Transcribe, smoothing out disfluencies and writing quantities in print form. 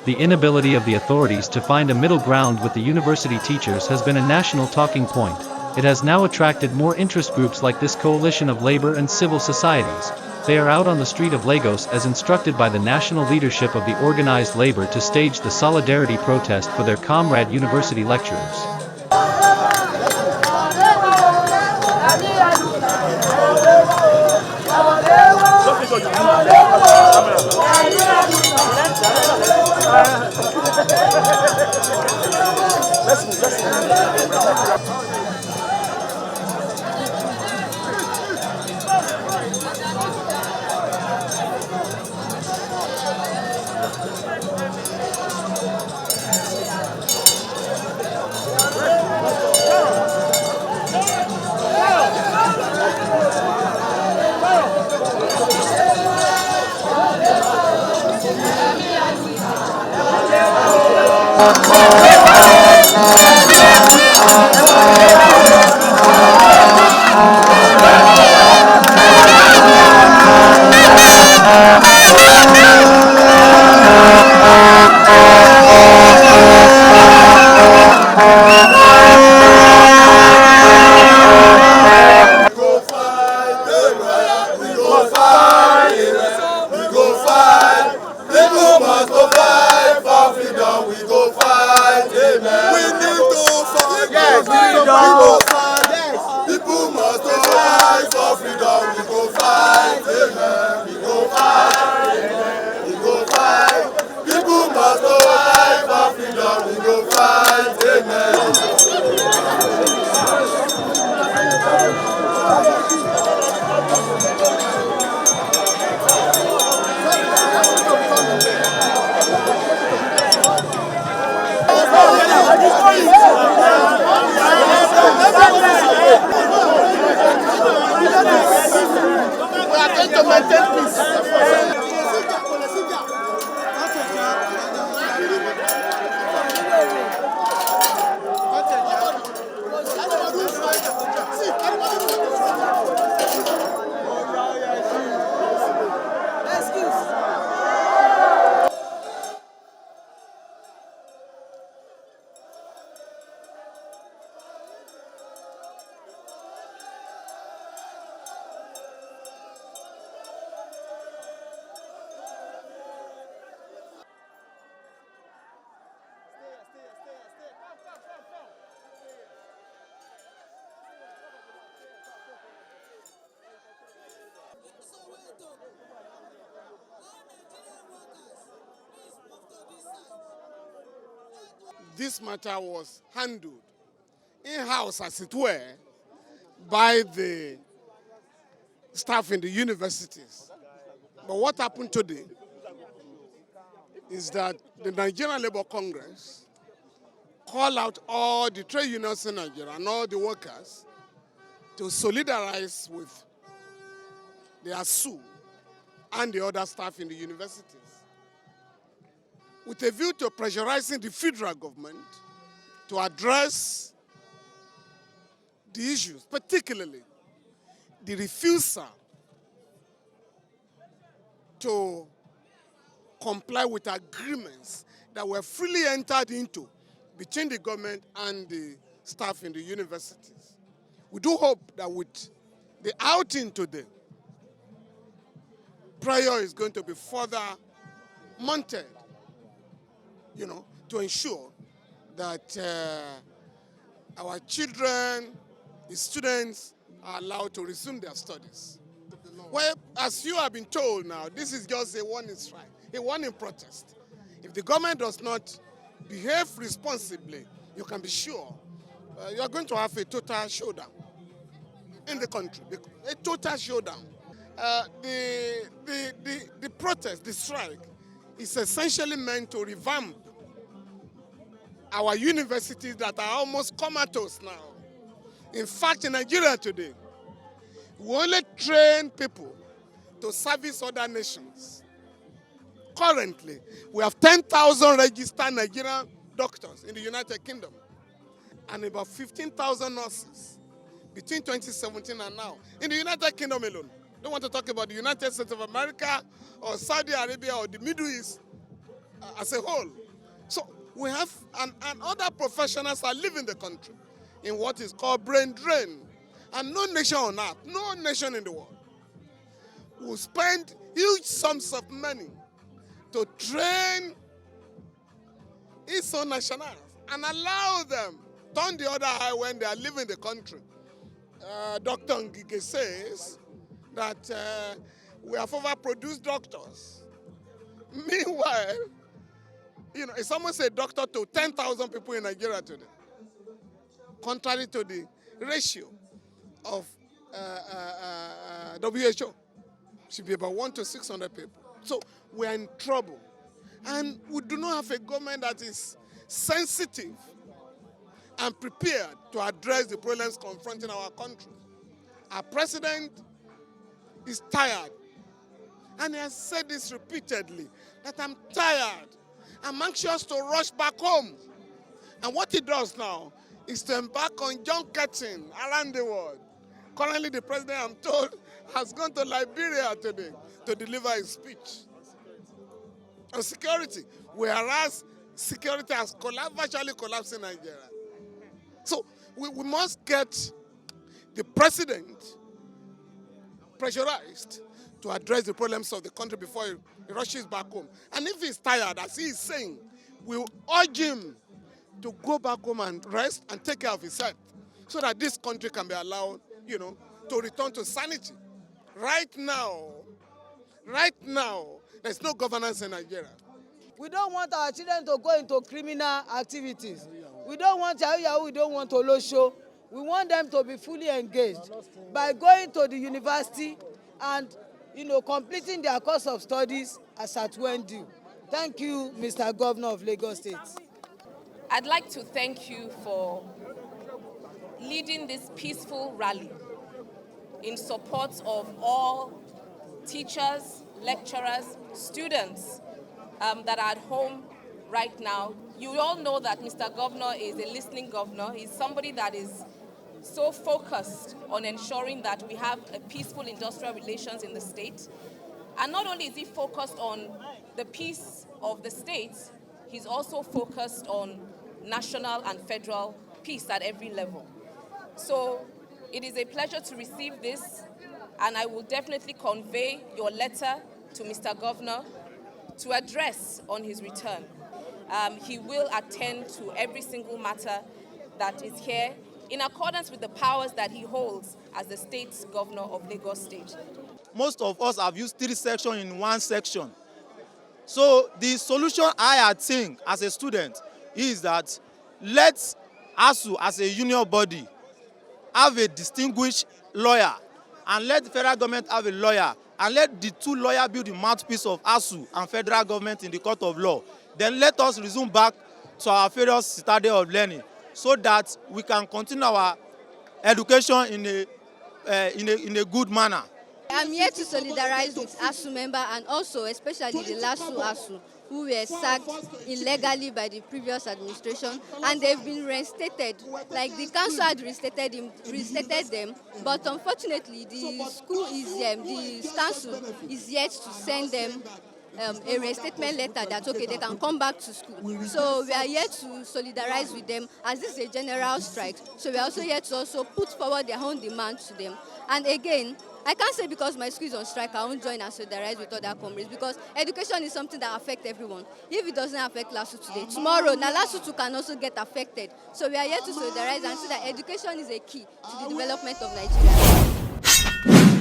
the inability of the authorities to find a middle ground with the university teachers has been a national talking point. It has now attracted more interest groups like this coalition of labor and civil societies. They are out on the street of Lagos as instructed by the national leadership of the organized labor to stage the solidarity protest for their comrade university lecturers. This matter was handled in-house, as it were, by the staff in the universities. But what happened today is that the Nigerian Labour Congress called out all the trade unions in Nigeria and all the workers to solidarize with the ASU and the other staff in the universities, with a view to pressurizing the federal government to address the issues, particularly the refusal to comply with agreements that were freely entered into between the government and the staff in the universities. We do hope that with the outing today, prayer is going to be further mounted, to ensure that our children, the students, are allowed to resume their studies. Well, as you have been told now, this is just a warning strike, a warning protest. If the government does not behave responsibly, you can be sure you are going to have a total showdown in the country, a total showdown. The protest, the strike, is essentially meant to revamp our universities that are almost comatose now. In fact, in Nigeria today, we only train people to service other nations. Currently, we have 10,000 registered Nigerian doctors in the United Kingdom and about 15,000 nurses between 2017 and now in the United Kingdom alone. Don't want to talk about the United States of America or Saudi Arabia or the Middle East. as a whole. So we have, and other professionals are leaving the country in what is called brain drain. And no nation on earth, no nation in the world will spend huge sums of money to train its own nationals and allow them turn the other eye when they are leaving the country. Dr. Ikeja says that we have overproduced doctors. Meanwhile, it's almost a doctor to 10,000 people in Nigeria today, contrary to the ratio of WHO. Should be about 1 to 600 people. So we are in trouble. And we do not have a government that is sensitive and prepared to address the problems confronting our country. Our president is tired. And he has said this repeatedly, that I'm tired. I'm anxious to rush back home. And what he does now is to embark on junketing around the world. Currently, the president, I'm told, has gone to Liberia today to deliver his speech on security, whereas security has virtually collapsed in Nigeria. So we must get the president pressurized to address the problems of the country before he rushes back home. And if he's tired, as he is saying, we'll urge him to go back home and rest and take care of his health so that this country can be allowed, to return to sanity. Right now, there's no governance in Nigeria. We don't want our children to go into criminal activities. We don't want Yahoo, we don't want Olosho. We want them to be fully engaged by going to the university and, completing their course of studies as at when due. Thank you, Mr. Governor of Lagos State. I'd like to thank you for leading this peaceful rally in support of all teachers, lecturers, students that are at home right now. You all know that Mr. Governor is a listening governor. He's somebody that is so focused on ensuring that we have a peaceful industrial relations in the state. And not only is he focused on the peace of the state, he's also focused on national and federal peace at every level. So it is a pleasure to receive this, and I will definitely convey your letter to Mr. Governor to address on his return. He will attend to every single matter that is here in accordance with the powers that he holds as the state governor of Lagos State. Most of us have used 3 sections in 1 section. So the solution I think as a student is that let ASUU as a union body have a distinguished lawyer, and let the federal government have a lawyer, and let the 2 lawyers build the mouthpiece of ASUU and federal government in the court of law. Then let us resume back to our various citadel of learning so that we can continue our education in a good manner. I'm here to solidarize with ASUU member and also especially the last 2 ASUU who were sacked illegally by the previous administration, and they've been reinstated. Like the council had reinstated them, but unfortunately the council is yet to send them a reinstatement letter that okay, they can come back to school. So we are here to solidarize with them as this is a general strike. So we are also here to also put forward their own demands to them. And again, I can't say because my school is on strike, I won't join and solidarize with other comrades, because education is something that affects everyone. If it doesn't affect LASU today, tomorrow, LASU too can also get affected. So we are here to solidarize and see that education is a key to the development of Nigeria.